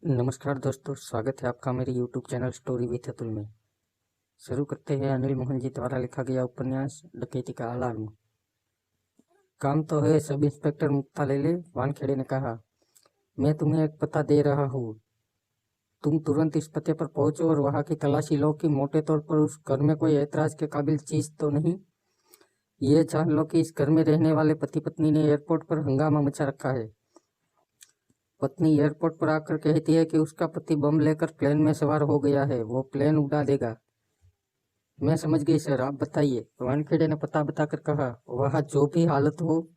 नमस्कार दोस्तों, स्वागत है आपका मेरे YouTube channel story with Atul में। शुरू करते हैं अनिल मोहन जी द्वारा लिखा गया उपन्यास डकैती का अलार्म। काम तो है, सब इंस्पेक्टर मुक्ता लेले वानखेड़े ने कहा। मैं तुम्हें एक पता दे रहा हूँ, तुम तुरंत इस पते पर पहुंचो और वहाँ की तलाशी लो कि मोटे तौर पर उस घर में कोई ऐतराज के काबिल चीज तो नहीं। ये जान लो कि इस घर में रहने वाले पति पत्नी ने एयरपोर्ट पर हंगामा मचा रखा है। पत्नी एयरपोर्ट पर आकर कहती है कि उसका पति बम लेकर प्लेन में सवार हो गया है, वो प्लेन उड़ा देगा। मैं समझ गई सर, आप बताइए, वानखेड़े ने पता बताकर कहा। वहाँ जो भी हालत हो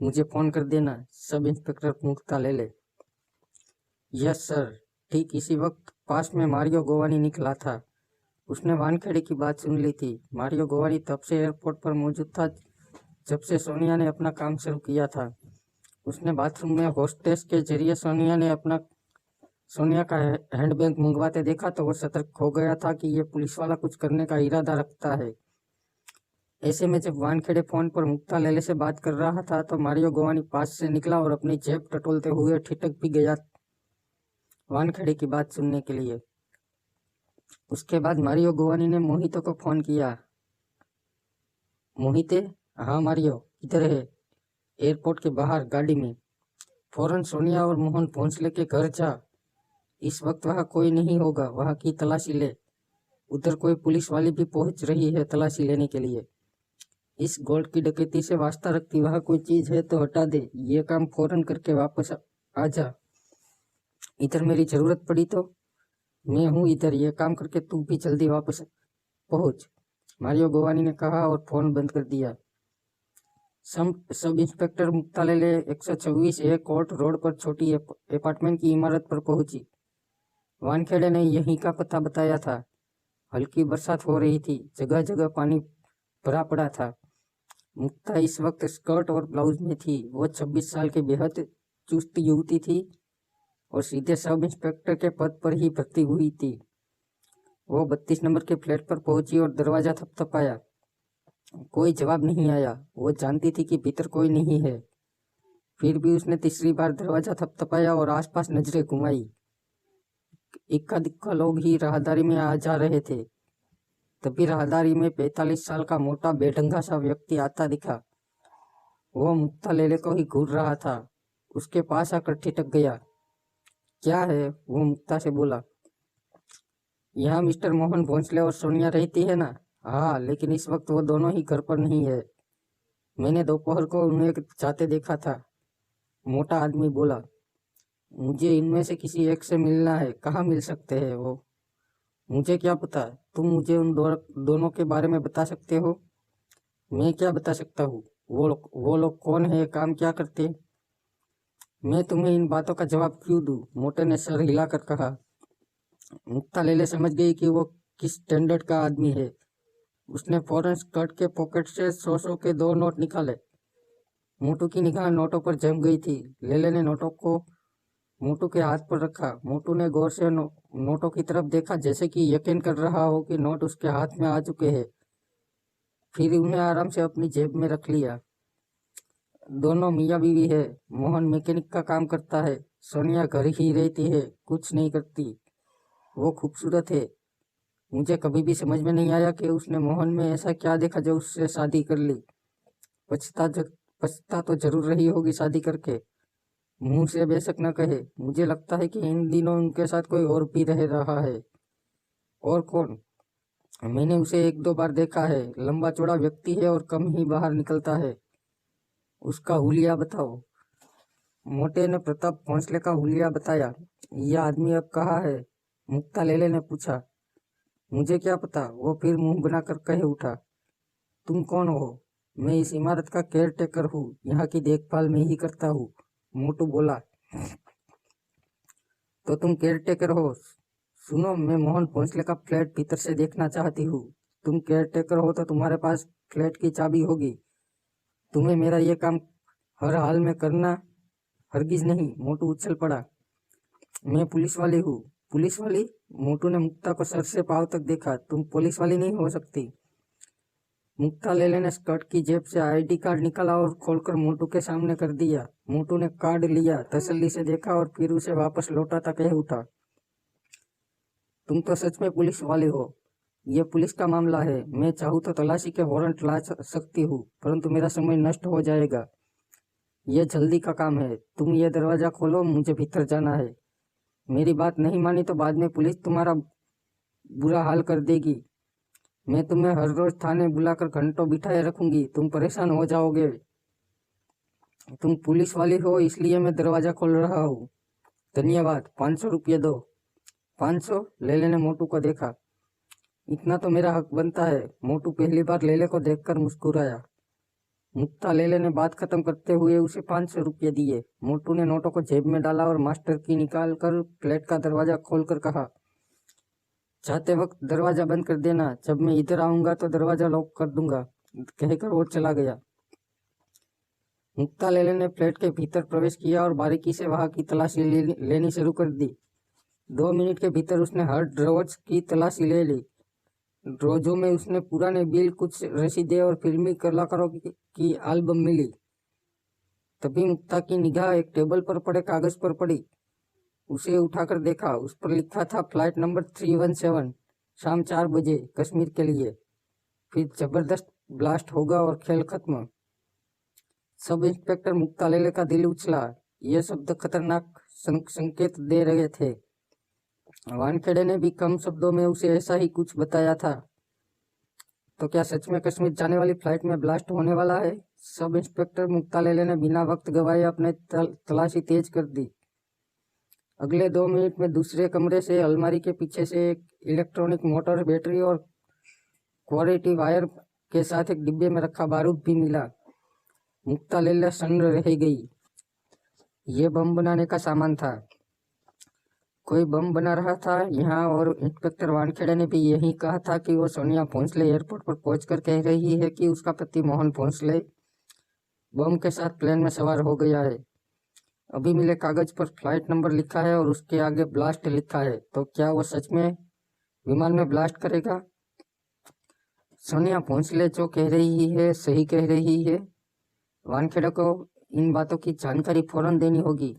मुझे फोन कर देना। सब इंस्पेक्टर मुक्ता ले ले। Yes sir. ठीक इसी वक्त पास में मारियो गोवानी निकला था। उसने वानखेड़े की बात सुन ली थी। मारियो गोवानी तब से एयरपोर्ट पर मौजूद था जब से सोनिया ने अपना काम शुरू किया था। उसने बाथरूम में होस्टेस के जरिए सोनिया का हैंडबैग मंगवाते देखा तो वो सतर्क हो गया था कि ये पुलिस वाला कुछ करने का इरादा रखता है। ऐसे में जब वानखेड़े फोन पर मुक्ता लेले से बात कर रहा था तो मारियो गोवानी पास से निकला और अपनी जेब टटोलते हुए ठिठक भी गया वानखेड़े की बात सुनने के लिए। उसके बाद मारियो गोवानी ने मोहितो को फोन किया। मोहिते, हाँ मारियो, किधर है? एयरपोर्ट के बाहर गाड़ी में। फौरन सोनिया और मोहन भोंसले के घर जा। इस वक्त वहाँ कोई नहीं होगा, वहाँ की तलाशी ले। उधर कोई पुलिस वाली भी पहुंच रही है तलाशी लेने के लिए। इस गोल्ड की डकैती से वास्ता रखती वहाँ कोई चीज है तो हटा दे। ये काम फौरन करके वापस आ जा। इधर मेरी जरूरत पड़ी तो मैं हूँ इधर, ये काम करके तू भी जल्दी वापस पहुंच। मारियो गोवानी ने कहा और फोन बंद कर दिया। Sub inspector मुक्तालेले 126 a court road पर छोटी अपार्टमेंट की इमारत पर पहुंची। वानखेड़े ने यहीं का पता बताया था। हल्की बरसात हो रही थी, जगह जगह पानी भरा पड़ा था। मुक्ता इस वक्त स्कर्ट और ब्लाउज में थी। वो 26 साल की बेहद चुस्त युवती थी और सीधे सब इंस्पेक्टर के पद पर ही भर्ती हुई थी। वो 32 नंबर के फ्लैट पर पहुंची और दरवाजा थपथपाया। कोई जवाब नहीं आया। वो जानती थी कि भीतर कोई नहीं है। फिर भी उसने तीसरी बार दरवाजा थपथपाया और आसपास नजरें घुमाई। इक्का दिक्का लोग ही राहदारी में आ जा रहे थे। तभी राहदारी में 45 साल का मोटा बेढंगा सा व्यक्ति आता दिखा। वो मुक्ता लेले को ही घूर रहा था। उसके पास आकर ठिठक गया। क्या है? वो मुक्ता से बोला। यहाँ मिस्टर मोहन भोंसले और सोनिया रहती है ना? हाँ, लेकिन इस वक्त वो दोनों ही घर पर नहीं है। मैंने दोपहर को उन्हें जाते देखा था। मोटा आदमी बोला। मुझे इनमें से किसी एक से मिलना है। कहाँ मिल सकते हैं वो? मुझे क्या पता, तुम मुझे उन दोनों के बारे में बता सकते हो? मैं क्या बता सकता हूँ? वो लोग कौन है, काम क्या करते? मैं तुम्हें इन बातों का जवाब क्यों दूं? मोटे ने सर हिलाकर कहा। मुक्ता लेले समझ गई कि वो किस स्टैंडर्ड का आदमी है। उसने फौरन स्कर्ट के पॉकेट से 100 के 2 नोट निकाले। मोटू की निगाह नोटों पर जम गई थी। लेले ने नोटों को मोटू के हाथ पर रखा। मोटू ने गौर से नोटों की तरफ देखा, जैसे कि यकीन कर रहा हो कि नोट उसके हाथ में आ चुके हैं। फिर उन्हें आराम से अपनी जेब में रख लिया। दोनों मियाँ बीवी है। मोहन मैकेनिक का काम करता है। सोनिया घर ही रहती है, कुछ नहीं करती। वो खूबसूरत है। मुझे कभी भी समझ में नहीं आया कि उसने मोहन में ऐसा क्या देखा जो उससे शादी कर ली। पछता तो जरूर रही होगी शादी करके। मुंह से बेशक न कहे। मुझे लगता है कि इन दिनों उनके साथ कोई और भी रह रहा है। और कौन? मैंने उसे 1-2 बार देखा है। लंबा चौड़ा व्यक्ति है और कम ही बाहर निकलता है। उसका हुलिया बताओ। मोटे ने प्रताप भोंसले का हुलिया बताया। यह आदमी अब कहाँ है? मुक्ता लेले ने पूछा। मुझे क्या पता, वो फिर मुंह बनाकर कह उठा। तुम कौन हो? मैं इस इमारत का केयर टेकर हूँ, यहाँ की देखभाल मैं ही करता हूँ। मोटू बोला। तो तुम केयर टेकर हो? सुनो, मैं मोहन भोंसले का फ्लैट भीतर से देखना चाहती हूँ। तुम केयर टेकर हो तो तुम्हारे पास फ्लैट की चाबी होगी। तुम्हें मेरा ये काम हर हाल में करना। हरगिज नहीं। मोटू उछल पड़ा। मैं पुलिस वाली हूँ। पुलिस वाली? मोटू ने मुक्ता को सर से पांव तक देखा। तुम पुलिस वाली नहीं हो सकती। मुक्ता लेले ने स्कर्ट की जेब से आईडी कार्ड निकाला और खोलकर मोटू के सामने कर दिया। मोटू ने कार्ड लिया, तसल्ली से देखा और फिर उसे वापस लौटाता कह उठा, तुम तो सच में पुलिस वाले हो। ये पुलिस का मामला है। मैं चाहूँ तो तलाशी के वारंट ला सकती हूँ, परंतु मेरा समय नष्ट हो जाएगा। ये जल्दी का काम है। तुम ये दरवाजा खोलो, मुझे भीतर जाना है। मेरी बात नहीं मानी तो बाद में पुलिस तुम्हारा बुरा हाल कर देगी। मैं तुम्हें हर रोज थाने बुलाकर घंटों बिठाए रखूंगी। तुम परेशान हो जाओगे। तुम पुलिस वाली हो इसलिए मैं दरवाजा खोल रहा हूँ। धन्यवाद। 500 रुपये दो। 500? लेले ने मोटू को देखा। इतना तो मेरा हक बनता है। मोटू पहली बार लेले को देखकर मुस्कुराया। मुक्ता लेले ने बात खत्म करते हुए उसे 500 रुपये दिए। मोटू ने नोटों को जेब में डाला और मास्टर की निकाल कर फ्लैट का दरवाजा खोलकर कहा, जाते वक्त दरवाजा बंद कर देना। जब मैं इधर आऊंगा तो दरवाजा लॉक कर दूंगा। कहकर वो चला गया। मुक्ता लेले ने फ्लैट के भीतर प्रवेश किया और बारीकी से वहां की तलाशी लेनी शुरू कर दी। 2 मिनट के भीतर उसने हर ड्रॉवर्स की तलाशी ले ली। ड्रॉजों में उसने पुराने बिल, कुछ रसीदें और फिल्मी कलाकारों की एल्बम मिली। तभी मुक्ता की निगाह एक टेबल पर पड़े कागज पर पड़ी। उसे उठाकर देखा। उस पर लिखा था फ्लाइट नंबर 317, शाम 4 बजे कश्मीर के लिए। फिर जबरदस्त ब्लास्ट होगा और खेल खत्म। सब इंस्पेक्टर मुक्ता लेले का दिल उछला। यह शब्द खतरनाक संकेत दे रहे थे। वानखेड़े ने भी कम शब्दों में उसे ऐसा ही कुछ बताया था। तो क्या सच में कश्मीर जाने वाली फ्लाइट में ब्लास्ट होने वाला है? सब इंस्पेक्टर मुक्ता लेले ने बिना वक्त गवाए अपने तलाशी तेज कर दी। अगले 2 मिनट में दूसरे कमरे से अलमारी के पीछे से एक इलेक्ट्रॉनिक मोटर, बैटरी और क्वालिटी वायर के साथ एक डिब्बे में रखा बारूद भी मिला। मुक्ता लेले सन्न रह गई। ये बम बनाने का सामान था। कोई बम बना रहा था यहाँ। और इंस्पेक्टर वानखेड़े ने भी यही कहा था कि वो सोनिया भोंसले एयरपोर्ट पर पहुंचकर कह रही है कि उसका पति मोहन भोंसले बम के साथ प्लेन में सवार हो गया है। अभी मिले कागज पर फ्लाइट नंबर लिखा है और उसके आगे ब्लास्ट लिखा है। तो क्या वो सच में विमान में ब्लास्ट करेगा? सोनिया भोंसले जो कह रही है सही कह रही है। वानखेड़े को इन बातों की जानकारी फौरन देनी होगी।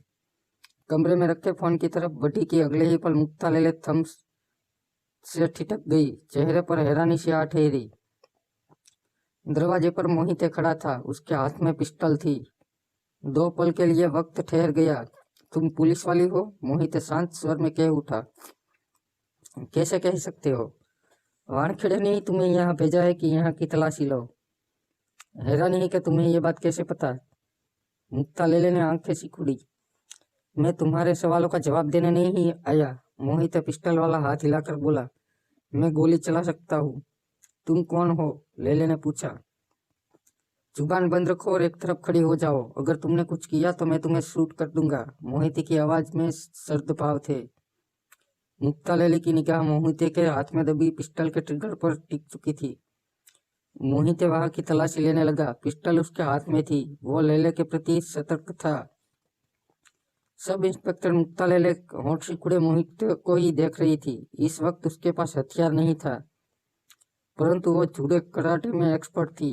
कमरे में रखे फोन की तरफ बढ़ी कि अगले ही पल मुक्ता लेले थम से ठिठक गई। चेहरे पर हैरानी सी आ ठहरी। दरवाजे पर मोहिते खड़ा था। उसके हाथ में पिस्टल थी। 2 पल के लिए वक्त ठहर गया। तुम पुलिस वाली हो? मोहिते शांत स्वर में कह उठा। कैसे कह सकते हो? वानखेड़े ने ही तुम्हें यहाँ भेजा है कि यहाँ की तलाशी लो। हैरानी है कि तुम्हें ये बात कैसे पता? मुक्ता लेले ने आंखें सिकुड़ी। मैं तुम्हारे सवालों का जवाब देने नहीं आया। मोहित पिस्टल वाला हाथ हिलाकर बोला, मैं गोली चला सकता हूँ। तुम कौन हो? लेले ने पूछा। जुबान बंद रखो और एक तरफ खड़ी हो जाओ। अगर तुमने कुछ किया तो मैं तुम्हें शूट कर दूंगा। मोहित की आवाज में सर्द भाव थे। मुक्ता लेले की निगाह मोहित के हाथ में दबी पिस्टल के ट्रिगर पर टिक चुकी थी। मोहित वहां की तलाशी लेने लगा। पिस्टल उसके हाथ में थी। वो लेले के प्रति सतर्क था। सब इंस्पेक्टर मुक्ता लेले होठ सिकुड़े मोहित को ही देख रही थी। इस वक्त उसके पास हथियार नहीं था, परंतु वो जूडो कराटे में एक्सपर्ट थी।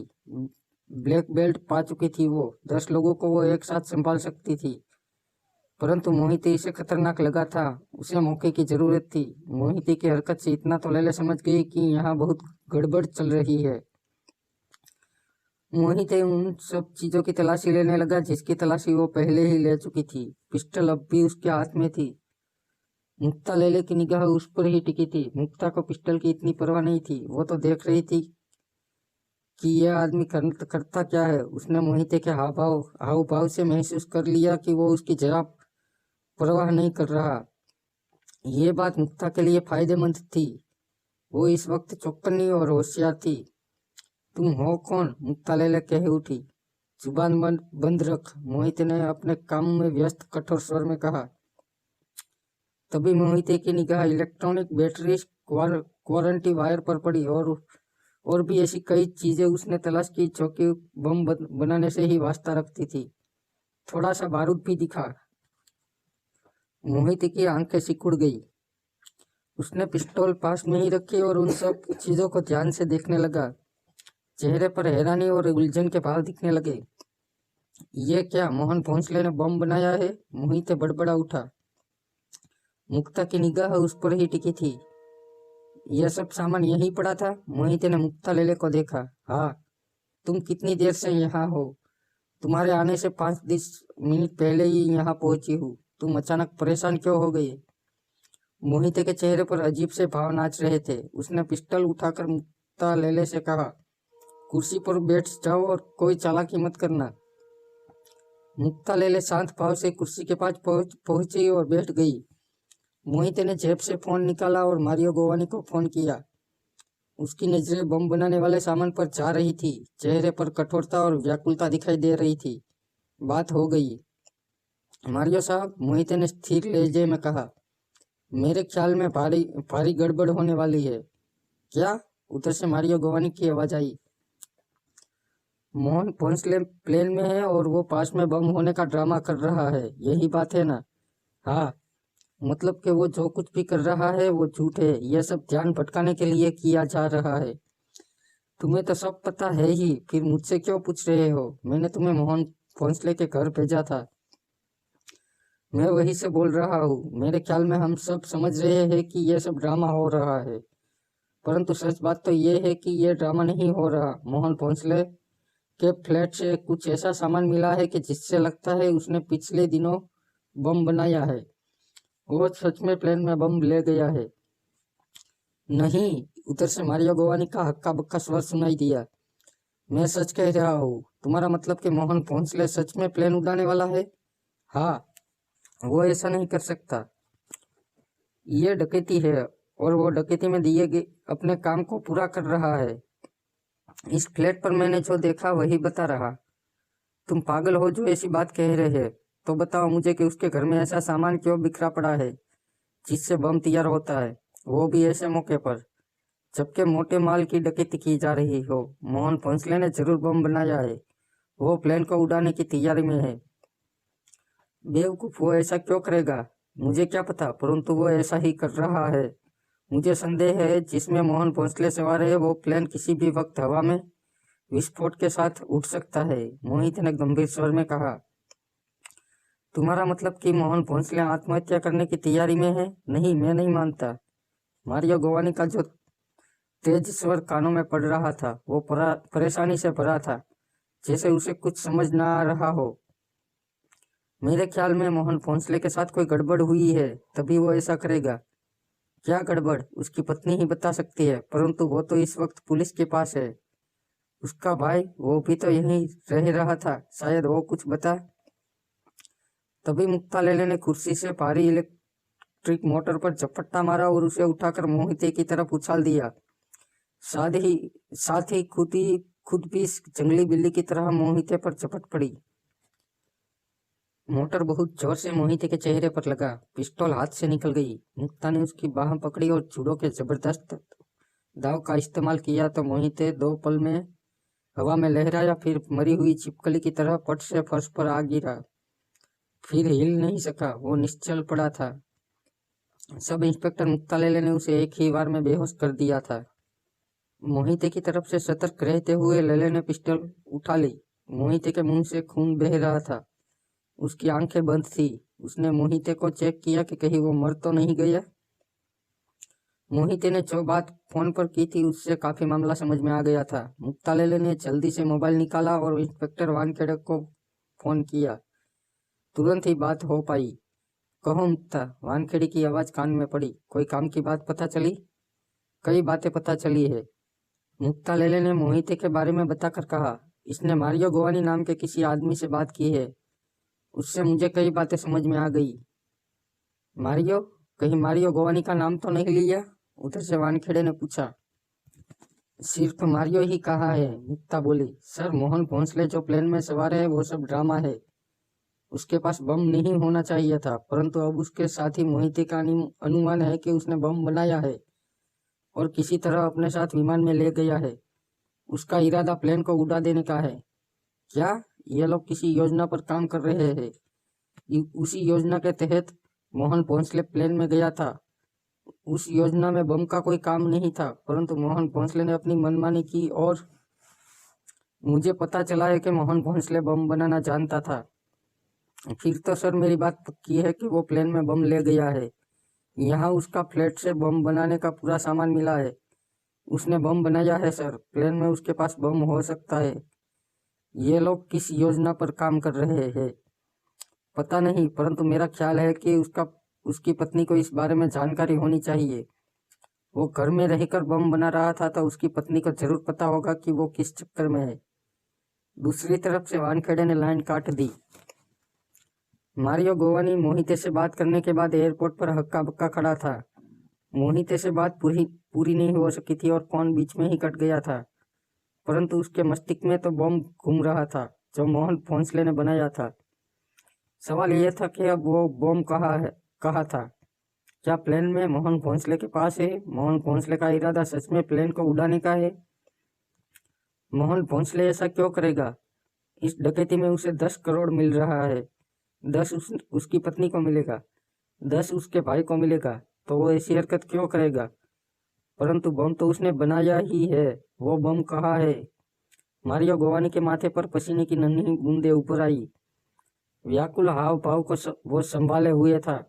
ब्लैक बेल्ट पा चुकी थी। वो 10 लोगों को वो एक साथ संभाल सकती थी। परंतु मोहित इसे खतरनाक लगा था। उसे मौके की जरूरत थी। मोहित की हरकत से इतना तो लेले समझ गई कि यहाँ बहुत गड़बड़ चल रही है। मोहित उन सब चीजों की तलाशी लेने लगा जिसकी तलाशी वो पहले ही ले चुकी थी। पिस्टल अब भी उसके हाथ में थी। मुक्ता लेले की निगाह उस पर ही टिकी थी। मुक्ता को पिस्टल की इतनी परवाह नहीं थी। वो तो देख रही थी कि यह आदमी करता क्या है। उसने मोहित के हाव भाव से महसूस कर लिया कि वो उसकी जरा परवाह नहीं कर रहा। ये बात मुक्ता के लिए फायदेमंद थी। वो इस वक्त चौकन्नी और होशियार थी। तुम हो कौन? मुक्ता लेले कह उठी। जुबान बंद रख, मोहित ने अपने काम में व्यस्त कठोर स्वर में कहा। तभी मोहित की निगाह इलेक्ट्रॉनिक बैटरी, क्वारंटी वायर पर पड़ी और भी ऐसी कई चीजें उसने तलाश की जो कि बम बनाने से ही वास्ता रखती थी। थोड़ा सा बारूद भी दिखा। मोहित की आंखें सिकुड़ गई। उसने पिस्टल पास में ही रखी और उन सब चीजों को ध्यान से देखने लगा। चेहरे पर हैरानी और उलझन के भाव दिखने लगे। ये क्या, मोहन भोंसले ने बम बनाया है? मोहित बड़बड़ा उठा। मुक्ता की निगाह उस पर ही टिकी थी। यह सब सामान यहीं पड़ा था? मोहित ने मुक्ता लेले को देखा। हाँ। तुम कितनी देर से यहाँ हो? तुम्हारे आने से 5-10 मिनट पहले ही यहाँ पहुंची हूँ। तुम अचानक परेशान क्यों हो गई? मोहित के चेहरे पर अजीब से भाव नाच रहे थे। उसने पिस्टल उठाकर मुक्ता लेले से कहा, कुर्सी पर बैठ जाओ और कोई चालाकी मत करना। मुक्ता लेले शांत भाव से कुर्सी के पास पहुंची और बैठ गई। मोहित ने जेब से फोन निकाला और मारियो गोवानी को फोन किया। उसकी नजरें बम बनाने वाले सामान पर जा रही थी। चेहरे पर कठोरता और व्याकुलता दिखाई दे रही थी। बात हो गई। मारियो साहब, मोहित ने स्थिर लहजे में कहा, मेरे ख्याल में भारी गड़बड़ होने वाली है। क्या? उधर से मारियो गोवानी की आवाज आई। मोहन भोंसले प्लेन में है और वो पास में बम होने का ड्रामा कर रहा है, यही बात है ना? हाँ। मतलब कि वो जो कुछ भी कर रहा है वो झूठ है। यह सब ध्यान भटकाने के लिए किया जा रहा है। तुम्हें तो सब पता है ही, फिर मुझसे क्यों पूछ रहे हो? मैंने तुम्हें मोहन भोंसले के घर भेजा था। मैं वही से बोल रहा हूँ। मेरे ख्याल में हम सब समझ रहे हैं कि यह सब ड्रामा हो रहा है, परंतु सच बात तो यह है कि यह ड्रामा नहीं हो रहा। मोहन भोंसले के फ्लैट से कुछ ऐसा सामान मिला है कि जिससे लगता है उसने पिछले दिनों बम बनाया है। वो सच में प्लेन में बम ले गया है। नहीं, उधर से मारियो गोवानी का हक्का बक्का स्वर सुनाई दिया। मैं सच कह रहा हूँ। तुम्हारा मतलब कि मोहन भोंसले सच में प्लेन उड़ाने वाला है? हाँ। वो ऐसा नहीं कर सकता। ये डकैती है और वो डकैती में दिए गए अपने काम को पूरा कर रहा है। इस फ्लैट पर मैंने जो देखा वही बता रहा। तुम पागल हो जो ऐसी बात कह रहे हैं? तो बताओ मुझे कि उसके घर में ऐसा सामान क्यों बिखरा पड़ा है जिससे बम तैयार होता है, वो भी ऐसे मौके पर, जबकि मोटे माल की डकैती की जा रही हो। मोहन भोंसले ने जरूर बम बनाया है। वो प्लेन को उड़ाने की तैयारी में है। बेवकूफ, वो ऐसा क्यों करेगा? मुझे क्या पता, परंतु वो ऐसा ही कर रहा है। मुझे संदेह है जिसमें मोहन भोंसले सवार है वो प्लेन किसी भी वक्त हवा में विस्फोट के साथ उड़ सकता है। मोहित ने गंभीर स्वर में कहा। तुम्हारा मतलब कि मोहन भोंसले आत्महत्या करने की तैयारी में है? नहीं, मैं नहीं मानता। मारियो गोवानी का जो तेज स्वर कानों में पड़ रहा था वो परेशानी से भरा था, जैसे उसे कुछ समझ ना आ रहा हो। मेरे ख्याल में मोहन भोंसले के साथ कोई गड़बड़ हुई है, तभी वो ऐसा करेगा। क्या गड़बड़? उसकी पत्नी ही बता सकती है, परंतु वो तो इस वक्त पुलिस के पास है। उसका भाई, वो भी तो यहीं रह रहा था, शायद वो कुछ बता। तभी मुक्ता लेले ने कुर्सी से भारी इलेक्ट्रिक मोटर पर झपट्टा मारा और उसे उठाकर मोहिते की तरफ उछाल दिया। साथ ही खुद भी इस जंगली बिल्ली की तरह मोहिते पर झपट पड़ी। मोटर बहुत जोर से मोहिते के चेहरे पर लगा। पिस्तौल हाथ से निकल गई। मुक्ता ने उसकी बाह पकड़ी और जुड़ों के जबरदस्त दाव का इस्तेमाल किया तो मोहिते 2 पल में हवा में लहराया, फिर मरी हुई छिपकली की तरह पट से फर्श पर आ गिरा। फिर हिल नहीं सका, वो निश्चल पड़ा था। सब इंस्पेक्टर मुक्तालेले ने उसे एक ही बार में बेहोश कर दिया था। मोहिते की तरफ से सतर्क रहते हुए लेले ने पिस्टल उठा ली। मोहिते के मुंह से खून बह रहा था। उसकी आंखें बंद थी। उसने मोहिते को चेक किया कि कहीं वो मर तो नहीं गया। मोहिते ने जो बात फोन पर की थी उससे काफी मामला समझ में आ गया था। मुक्तालेले ने जल्दी से मोबाइल निकाला और इंस्पेक्टर वानखेड़े को फोन किया। तुरंत ही बात हो पाई। कहो मुक्ता, वानखेड़ी की आवाज कान में पड़ी। कोई काम की बात पता चली? कई बातें पता चली है। मुक्तालेले ने मोहिते के बारे में बताकर कहा, इसने मारियो गोवानी नाम के किसी आदमी से बात की है। उससे मुझे कई बातें समझ में आ गई। मारियो? कहीं मारियो गोवानी का नाम तो नहीं लिया? उधर से वानखेड़े ने पूछा। सिर्फ मारियो ही कहा है, मुक्ता बोली। सर, मोहन भोंसले जो प्लेन में सवार है वो सब ड्रामा है। उसके पास बम नहीं होना चाहिए था, परंतु अब उसके साथी मोहिते का अनुमान है कि उसने बम बनाया है और किसी तरह अपने साथ विमान में ले गया है। उसका इरादा प्लेन को उड़ा देने का है। क्या? ये लोग किसी योजना पर काम कर रहे हैं। उसी योजना के तहत मोहन भोंसले प्लेन में गया था। उस योजना में बम का कोई काम नहीं था, परंतु मोहन भोंसले ने अपनी मनमानी की और मुझे पता चला है कि मोहन भोंसले बम बनाना जानता था। फिर तो सर मेरी बात पक्की है कि वो प्लेन में बम ले गया है। यहाँ उसका फ्लैट से बम बनाने का पूरा सामान मिला है। उसने बम बनाया है सर। प्लेन में उसके पास बम हो सकता है। ये लोग किस योजना पर काम कर रहे हैं पता नहीं, परंतु मेरा ख्याल है कि उसकी पत्नी को इस बारे में जानकारी होनी चाहिए। वो घर में रहकर बम बना रहा था तो उसकी पत्नी को जरूर पता होगा कि वो किस चक्कर में है। दूसरी तरफ से वानखेड़े ने लाइन काट दी। मारियो गोवानी मोहिते से बात करने के बाद एयरपोर्ट पर हक्का बक्का खड़ा था। मोहिते से बात पूरी नहीं हो सकी थी और फोन बीच में ही कट गया था, परंतु उसके मस्तिष्क में तो बम घूम रहा था जो मोहन भोंसले ने बनाया था। सवाल यह था कि अब वो बम कहाँ था। क्या प्लेन में मोहन भोंसले के पास है? मोहन भोंसले का इरादा सच में प्लेन को उड़ाने का है? मोहन भोंसले ऐसा क्यों करेगा? इस डकैती में उसे 10 करोड़ मिल रहा है। 10 उसकी पत्नी को मिलेगा, 10 उसके भाई को मिलेगा, तो वो ऐसी हरकत क्यों करेगा? परंतु बम तो उसने बनाया ही है। वो बम कहाँ है? मारियो गोवानी के माथे पर पसीने की नन्ही बूंदें ऊपर आई। व्याकुल हाव भाव को वो संभाले हुए था।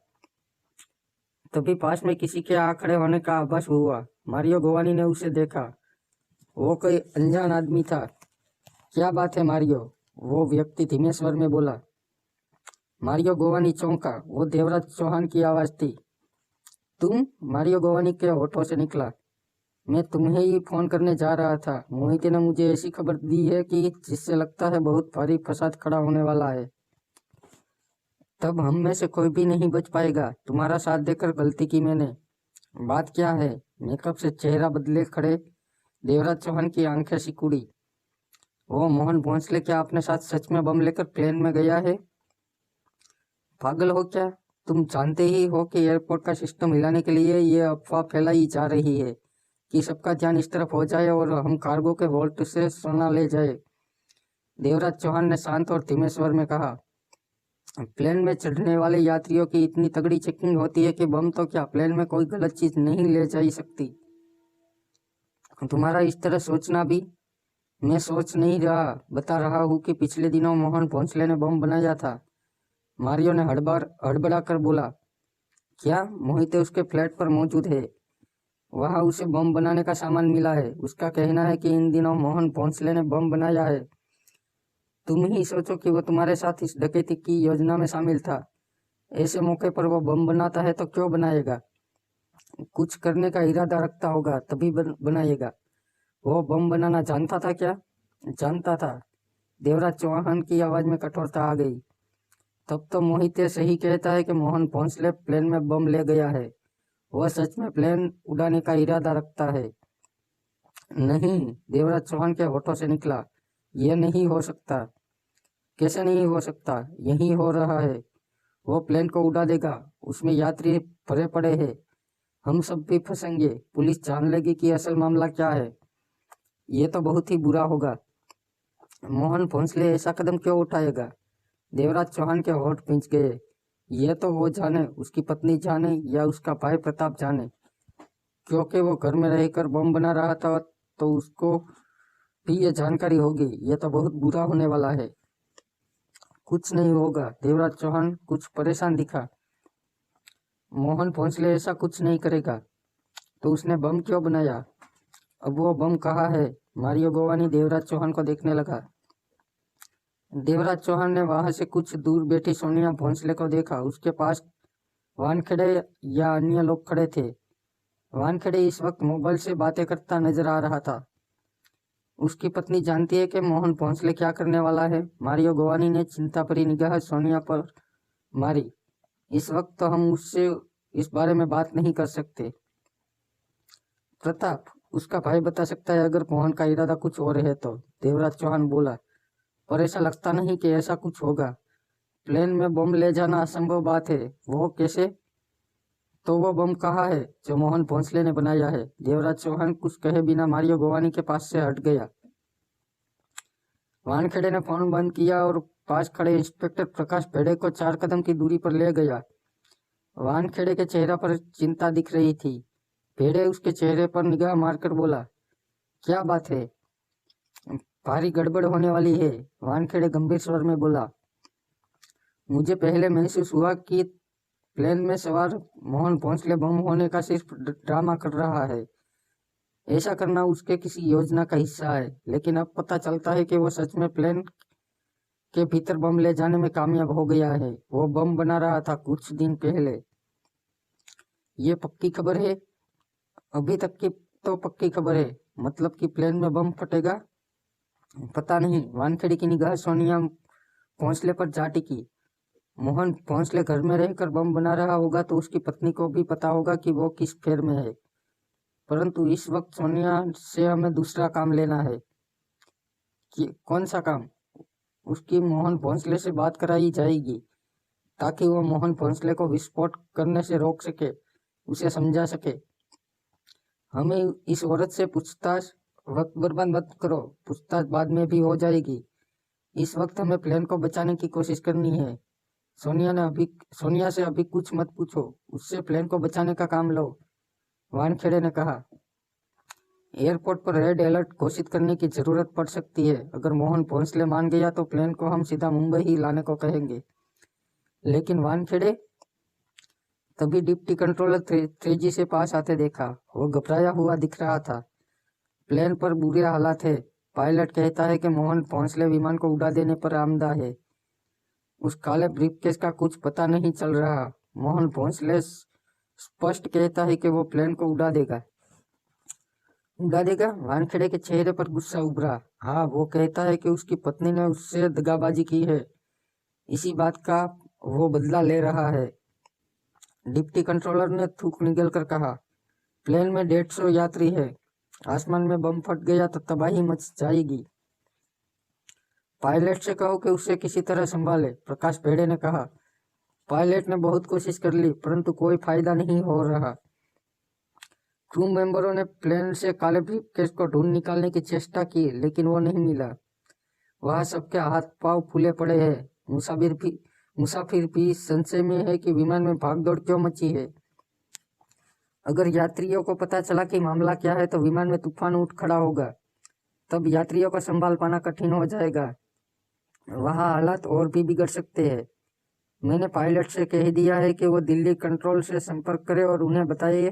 तभी पास में किसी के आ खड़े होने का आभास हुआ। मारियो गोवानी ने उसे देखा। वो कोई अनजान आदमी था। क्या बात है मारियो? वो व्यक्ति धीमे स्वर में बोला। मारियो गोवानी चौंका। वो देवराज चौहान की आवाज थी। तुम? मारियो गोवानी के होठों से निकला। मैं तुम्हें ही फोन करने जा रहा था। मोहिते ने मुझे ऐसी खबर दी है कि जिससे लगता है बहुत भारी फसाद खड़ा होने वाला है। तब हम में से कोई भी नहीं बच पाएगा। तुम्हारा साथ देकर गलती की मैंने। बात क्या है? मेकअप से चेहरा बदले खड़े देवराज चौहान की आंखें सिकुड़ी। वो मोहन भोंसले क्या अपने साथ सच में बम लेकर प्लेन में गया है? पागल हो क्या? तुम जानते ही हो कि एयरपोर्ट का सिस्टम हिलाने के लिए ये अफवाह फैलाई जा रही है कि सबका ध्यान इस तरफ हो जाए और हम कार्गो के वोल्ट से सोना ले जाए। देवराज चौहान ने शांत और धीमे स्वर में कहा। प्लेन में चढ़ने वाले यात्रियों की इतनी तगड़ी चेकिंग होती है कि बम तो क्या प्लेन में कोई गलत चीज नहीं ले जा सकती। तुम्हारा इस तरह सोचना भी। मैं सोच नहीं रहा, बता रहा हूँ कि पिछले दिनों मोहन भोंसले ने बम बनाया था। मारियो ने हड़बड़ा कर बोला। क्या? मोहिते उसके फ्लैट पर मौजूद है। वहां उसे बम बनाने का सामान मिला है। उसका कहना है कि इन दिनों मोहन भोंसले ने बम बनाया है। तुम ही सोचो कि वो तुम्हारे साथ इस डकैती की योजना में शामिल था। ऐसे मौके पर वो बम बनाता है तो क्यों बनाएगा? कुछ करने का इरादा रखता होगा तभी बनाएगा। वो बम बनाना जानता था क्या? जानता था। देवराज चौहान की आवाज में कठोरता आ गई। तब तो मोहिते सही कहता है कि मोहन भोंसले प्लेन में बम ले गया है। वह सच में प्लेन उड़ाने का इरादा रखता है। नहीं, देवराज चौहान के होठों से निकला। यह नहीं हो सकता। कैसे नहीं हो सकता? यही हो रहा है। वो प्लेन को उड़ा देगा। उसमें यात्री भरे पड़े हैं। हम सब भी फंसेंगे। पुलिस जान लेगी कि असल मामला क्या है। ये तो बहुत ही बुरा होगा। मोहन भोंसले ऐसा कदम क्यों उठाएगा? देवराज चौहान के होठ पिंच गए। यह तो वो जाने, उसकी पत्नी जाने या उसका भाई प्रताप जाने, क्योंकि वो घर में रहकर बम बना रहा था तो उसको भी ये जानकारी होगी। यह तो बहुत बुरा होने वाला है। कुछ नहीं होगा। देवराज चौहान कुछ परेशान दिखा। मोहन भोंसले ऐसा कुछ नहीं करेगा। तो उसने बम क्यों बनाया? अब वो बम कहाँ है? मारियो गोवानी देवराज चौहान को देखने लगा। देवराज चौहान ने वहां से कुछ दूर बैठी सोनिया भोंसले को देखा। उसके पास वानखेड़े या अन्य लोग खड़े थे। वानखेड़े इस वक्त मोबाइल से बातें करता नजर आ रहा था। उसकी पत्नी जानती है कि मोहन भोंसले क्या करने वाला है? मारियो गोवानी ने चिंता भरी निगाह सोनिया पर मारी। इस वक्त तो हम उससे इस बारे में बात नहीं कर सकते। प्रताप, उसका भाई बता सकता है अगर मोहन का इरादा कुछ और है तो। देवराज चौहान बोला। पर ऐसा लगता नहीं कि ऐसा कुछ होगा। प्लेन में बम ले जाना असंभव बात है। वो कैसे? तो वो बम कहाँ है जो मोहन भोंसले ने बनाया है? देवराज चौहान कुछ कहे बिना मारियो गोवानी के पास से हट गया। वानखेड़े ने फोन बंद किया और पास खड़े इंस्पेक्टर प्रकाश भेड़े को 4 कदम की दूरी पर ले गया। वानखेड़े के चेहरे पर चिंता दिख रही थी। भेड़े उसके चेहरे पर निगाह मारकर बोला। क्या बात है? भारी गड़बड़ होने वाली है, वानखेड़े गंभीर स्वर में बोला। मुझे पहले महसूस हुआ कि प्लेन में सवार मोहन भोंसले बम होने का सिर्फ ड्रामा कर रहा है। ऐसा करना उसके किसी योजना का हिस्सा है, लेकिन अब पता चलता है कि वो सच में प्लेन के भीतर बम ले जाने में कामयाब हो गया है। वो बम बना रहा था कुछ दिन पहले। ये पक्की खबर है? अभी तक की तो पक्की खबर है। मतलब कि प्लेन में बम फटेगा? पता नहीं। वानखेड़े की निगाह सोनिया भोंसले पर जा टिकी। मोहन भोंसले घर में रहकर बम बना रहा होगा तो उसकी पत्नी को भी पता होगा कि वो किस फेर में है, परंतु इस वक्त सोनिया से हमें दूसरा काम लेना है। कि कौन सा काम? उसकी मोहन भोंसले से बात कराई जाएगी ताकि वो मोहन भोंसले को विस्फोट करने से रोक सके, उसे समझा सके। हमें इस औरत से पूछताछ, वक्त बर्बाद मत करो, पूछताछ बाद में भी हो जाएगी। इस वक्त हमें प्लेन को बचाने की कोशिश करनी है। सोनिया से अभी कुछ मत पूछो, उससे प्लेन को बचाने का काम लो, वानखेड़े ने कहा। एयरपोर्ट पर रेड अलर्ट घोषित करने की जरूरत पड़ सकती है। अगर मोहन भोंसले मान गया तो प्लेन को हम सीधा मुंबई ही लाने को कहेंगे। लेकिन वानखेड़े, तभी डिप्टी कंट्रोलर तेजी से पास आते देखा। वो घबराया हुआ दिख रहा था। प्लेन पर बुरे हालात है। पायलट कहता है कि मोहन भोंसले विमान को उड़ा देने पर आमदा है। उस काले ब्रीफकेस का कुछ पता नहीं चल रहा। मोहन भोंसले स्पष्ट कहता है कि वो प्लेन को उड़ा देगा। वानखेड़े के चेहरे पर गुस्सा उभरा। हाँ, वो कहता है कि उसकी पत्नी ने उससे दगाबाजी की है। इसी बात का वो बदला ले रहा है। डिप्टी कंट्रोलर ने थूक निगल कर कहा, प्लेन में 150 यात्री है। आसमान में बम फट गया तो तबाही मच जाएगी। पायलट से कहो कि उसे किसी तरह संभाले, प्रकाश भेड़े ने कहा। पायलट ने बहुत कोशिश कर ली, परंतु कोई फायदा नहीं हो रहा। क्रू मेंबरों ने प्लेन से काले ब्रीफकेस को ढूंढ निकालने की चेष्टा की, लेकिन वो नहीं मिला। वहां सबके हाथ पांव फूले पड़े हैं। मुसाफिर भी संशय में है कि विमान में भागदौड़ क्यों मची है। अगर यात्रियों को पता चला कि मामला क्या है तो विमान में तूफान उठ खड़ा होगा। तब यात्रियों को संभाल पाना कठिन हो जाएगा। वहां हालात और भी बिगड़ सकते हैं। मैंने पायलट से कह दिया है कि वो दिल्ली कंट्रोल से संपर्क करे और उन्हें बताइए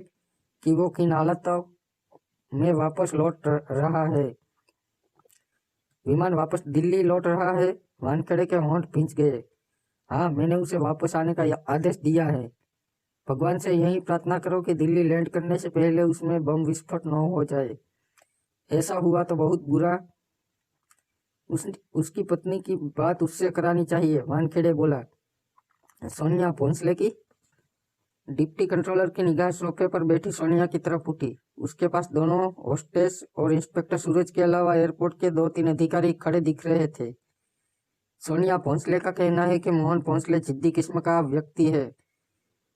कि वो किन हालातों में वापस लौट रहा है। विमान वापस दिल्ली लौट रहा है। वानखेड़े के होंठ भींच गए। हाँ, मैंने उसे वापस आने का आदेश दिया है। भगवान से यही प्रार्थना करो कि दिल्ली लैंड करने से पहले उसमें बम विस्फोट न हो जाए। ऐसा हुआ तो बहुत बुरा। उसकी पत्नी की बात उससे करानी चाहिए, वानखेड़े बोला। सोनिया भोंसले की? डिप्टी कंट्रोलर की निगाह सोफे पर बैठी सोनिया की तरफ उठी। उसके पास दोनों होस्टेस और इंस्पेक्टर सूरज के अलावा एयरपोर्ट के 2-3 अधिकारी खड़े दिख रहे थे। सोनिया भोंसले का कहना है कि मोहन भोंसले जिद्दी किस्म का व्यक्ति है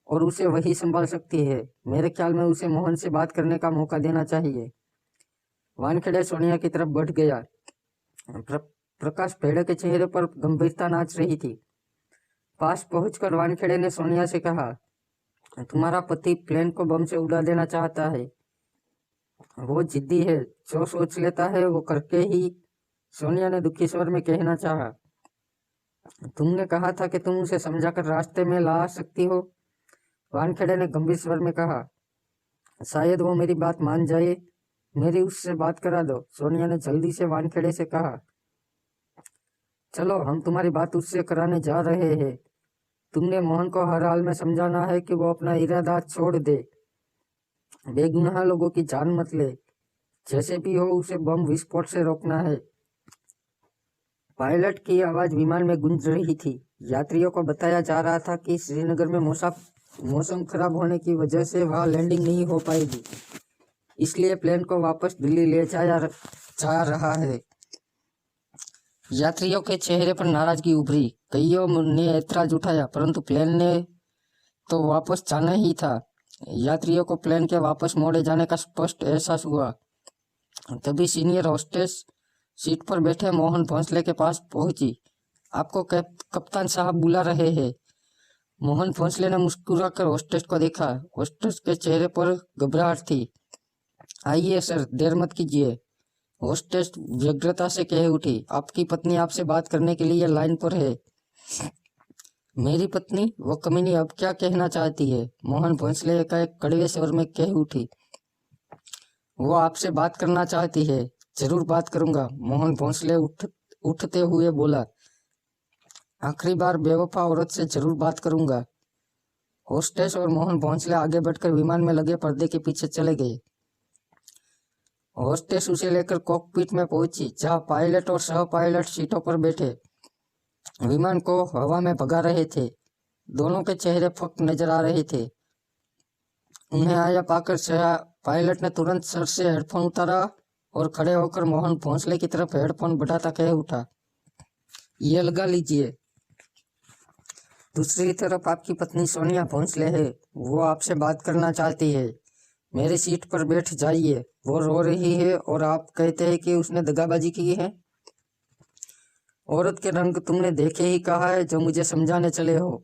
और उसे वही संभाल सकती है। मेरे ख्याल में उसे मोहन से बात करने का मौका देना चाहिए। वानखेड़े सोनिया की तरफ बढ़ गया। प्रकाश भेड़े के चेहरे पर गंभीरता नाच रही थी। पास पहुंचकर वानखेड़े ने सोनिया से कहा, तुम्हारा पति प्लेन को बम से उड़ा देना चाहता है। वो जिद्दी है, जो सोच लेता है वो करके ही। सोनिया ने दुखी स्वर में कहना चाहा। तुमने कहा था कि तुम उसे समझाकर रास्ते में ला सकती हो, वानखेड़े ने गंभीर स्वर में कहा। शायद वो मेरी बात मान जाए। मेरी उससे बात करा दो, सोनिया ने जल्दी से वानखेड़े से कहा। चलो, हम तुम्हारी बात उससे कराने जा रहे हैं। तुमने मोहन को हर हाल में समझाना है कि वो अपना इरादा छोड़ दे, बेगुनाह लोगों की जान मत ले। जैसे भी हो उसे बम विस्फोट से रोकना है। पायलट की आवाज विमान में गूंज रही थी। यात्रियों को बताया जा रहा था कि श्रीनगर में मौसम खराब होने की वजह से वहां लैंडिंग नहीं हो पाएगी, इसलिए प्लेन को वापस दिल्ली ले जाया जा रहा है। यात्रियों के चेहरे पर नाराजगी उभरी। कईयों ने ऐतराज उठाया, परंतु प्लेन ने तो वापस जाना ही था। यात्रियों को प्लेन के वापस मोड़े जाने का स्पष्ट एहसास हुआ। तभी सीनियर होस्टेस सीट पर बैठे मोहन भोंसले के पास पहुंची। आपको कप्तान साहब बुला रहे हैं। मोहन भोंसले ने मुस्कुराकर होस्टेस को देखा। होस्टेस के चेहरे पर घबराहट थी। आइए सर, देर मत कीजिए। होस्टेस व्यग्रता से कह उठी, आपकी पत्नी आपसे बात करने के लिए लाइन पर है। मेरी पत्नी? वो कमीनी अब क्या कहना चाहती है? मोहन भोंसले एकाएक कड़वे स्वर में कह उठी। वो आपसे बात करना चाहती है। जरूर बात करूंगा, मोहन भोंसले उठते हुए बोला। आखिरी बार बेवफा औरत से जरूर बात करूंगा। होस्टेस और मोहन भोंसले आगे बढ़कर विमान में लगे पर्दे के पीछे चले गए। होस्टेस उसे लेकर कॉकपिट में पहुंची, जहां पायलट और सह पायलट सीटों पर बैठे विमान को हवा में भगा रहे थे। दोनों के चेहरे फक्त नजर आ रहे थे। उन्हें आया पाकर सह पायलट ने तुरंत सर से हेडफोन उतारा और खड़े होकर मोहन भोंसले की तरफ हेडफोन बढ़ाता कह उठा, ये लगा लीजिए। दूसरी तरफ आपकी पत्नी सोनिया भोंसले है। वो आपसे बात करना चाहती है। मेरी सीट पर बैठ जाइए। वो रो रही है और आप कहते हैं कि उसने दगाबाजी की है। औरत के रंग तुमने देखे ही कहा है जो मुझे समझाने चले हो।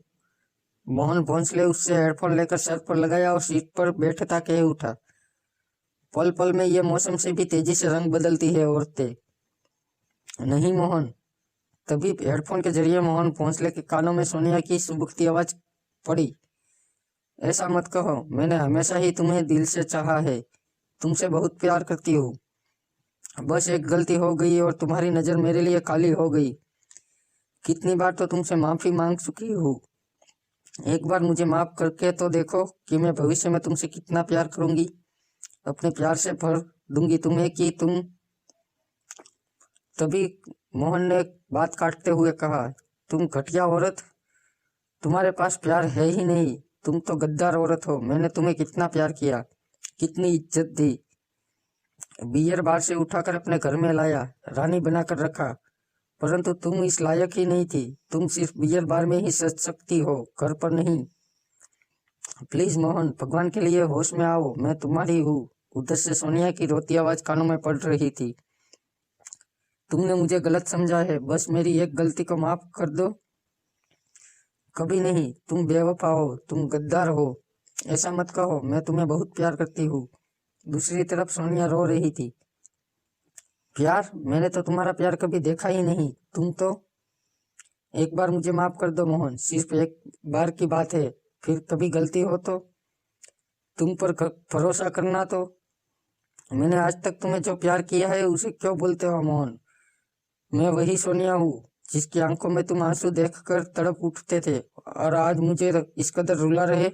मोहन भोंसले उससे हेडफोन लेकर सर पर लगाया और सीट पर बैठता कह उठा, पल पल में ये मौसम से भी तेजी से रंग बदलती है औरतें। नहीं मोहन। तभी हेडफोन के जरिए मोहन भोंसले के कानों में सोनिया की सुबुकती आवाज पड़ी। ऐसा मत कहो, मैंने हमेशा ही तुम्हें दिल से चाहा है। तुमसे बहुत प्यार करती हूँ। बस एक गलती हो गई और तुम्हारी नजर मेरे लिए काली हो गई। कितनी बार तो तुमसे माफी मांग चुकी हूँ। एक बार मुझे माफ करके तो देखो कि मैं भविष्य में तुमसे कितना प्यार करूंगी। अपने प्यार से भर दूंगी तुम्हें कि तुम। तभी मोहन ने बात काटते हुए कहा, तुम घटिया औरत, तुम्हारे पास प्यार है ही नहीं। तुम तो गद्दार औरत हो। मैंने तुम्हें कितना प्यार किया, कितनी इज्जत दी, बियर बार से उठाकर अपने घर में लाया, रानी बनाकर रखा, परंतु तुम इस लायक ही नहीं थी। तुम सिर्फ बियर बार में ही सच सकती हो, घर पर नहीं। प्लीज मोहन, भगवान के लिए होश में आओ, मैं तुम्हारी हूँ। उधर से सोनिया की रोती आवाज कानों में पड़ रही थी। तुमने मुझे गलत समझा है, बस मेरी एक गलती को माफ कर दो। कभी नहीं, तुम बेवफा हो, तुम गद्दार हो। ऐसा मत कहो, मैं तुम्हें बहुत प्यार करती हूँ। दूसरी तरफ सोनिया रो रही थी। प्यार? मैंने तो तुम्हारा प्यार कभी देखा ही नहीं। तुम तो। एक बार मुझे माफ कर दो मोहन, सिर्फ एक बार की बात है। फिर कभी गलती हो तो तुम पर भरोसा करना। तो मैंने आज तक तुम्हें जो प्यार किया है उसे क्यों बोलते हो मोहन? मैं वही सोनिया हूँ जिसकी आंखों में तुम आंसू देखकर तड़प उठते थे और आज मुझे इस कदर रुला रहे।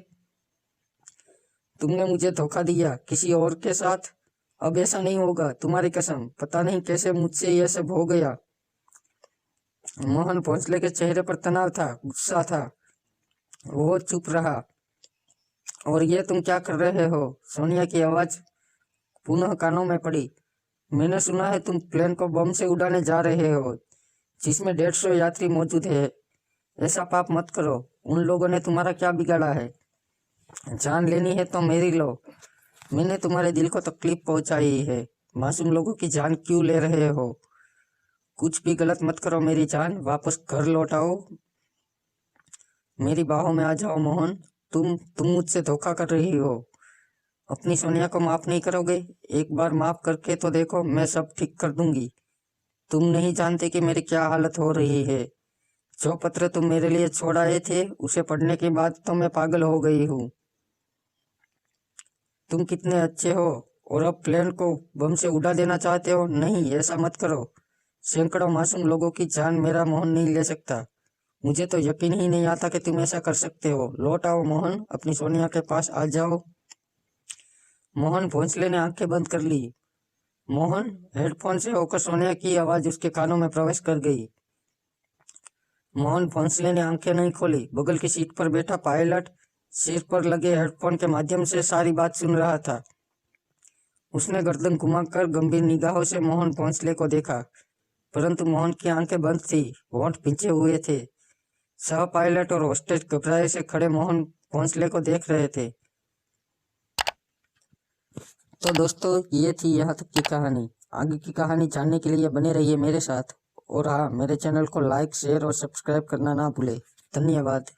तुमने मुझे धोखा दिया किसी और के साथ। अब ऐसा नहीं होगा, तुम्हारी कसम। पता नहीं कैसे मुझसे यह सब हो गया। मोहन भोंसले के चेहरे पर तनाव था, गुस्सा था। वो चुप रहा। और ये तुम क्या कर रहे हो? सोनिया की आवाज पुनः कानों में पड़ी। मैंने सुना है तुम प्लेन को बम से उड़ाने जा रहे हो जिसमें 150 यात्री मौजूद है। ऐसा पाप मत करो। उन लोगों ने तुम्हारा क्या बिगाड़ा है? जान लेनी है तो मेरी लो। मैंने तुम्हारे दिल को तकलीफ पहुंचाई है। मासूम लोगों की जान क्यों ले रहे हो? कुछ भी गलत मत करो मेरी जान, वापस घर लौट आओ। मेरी बाहों में आ जाओ मोहन। तुम मुझसे धोखा कर रही हो। अपनी सोनिया को माफ नहीं करोगे? एक बार माफ करके तो देखो, मैं सब ठीक कर दूंगी। तुम नहीं जानते कि मेरी क्या हालत हो रही है। जो पत्र तुम मेरे लिए छोड़ आए थे उसे पढ़ने के बाद तो मैं पागल हो गई हूँ। तुम कितने अच्छे हो और अब प्लेन को बम से उड़ा देना चाहते हो। नहीं, ऐसा मत करो। सैकड़ों मासूम लोगों की जान मेरा मोहन नहीं ले सकता। मुझे तो यकीन ही नहीं आता कि तुम ऐसा कर सकते हो। लौट आओ मोहन, अपनी सोनिया के पास आ जाओ। मोहन भोंसले ने आंखें बंद कर ली। मोहन, हेडफोन से होकर सोनिया की आवाज उसके कानों में प्रवेश कर गई। मोहन भोंसले ने आंखें नहीं खोली। बगल की सीट पर बैठा पायलट सिर पर लगे हेडफोन के माध्यम से सारी बात सुन रहा था। उसने गर्दन घुमाकर गंभीर निगाहों से मोहन भोंसले को देखा, परंतु मोहन की आंखें बंद थी, होंठ पिंचे हुए थे। सह पायलट और होस्टेस घबराए से खड़े मोहन भोंसले को देख रहे थे। तो दोस्तों, ये थी यहाँ तक की कहानी। आगे की कहानी जानने के लिए बने रहिए मेरे साथ। और हाँ, मेरे चैनल को लाइक, शेयर और सब्सक्राइब करना ना भूले। धन्यवाद।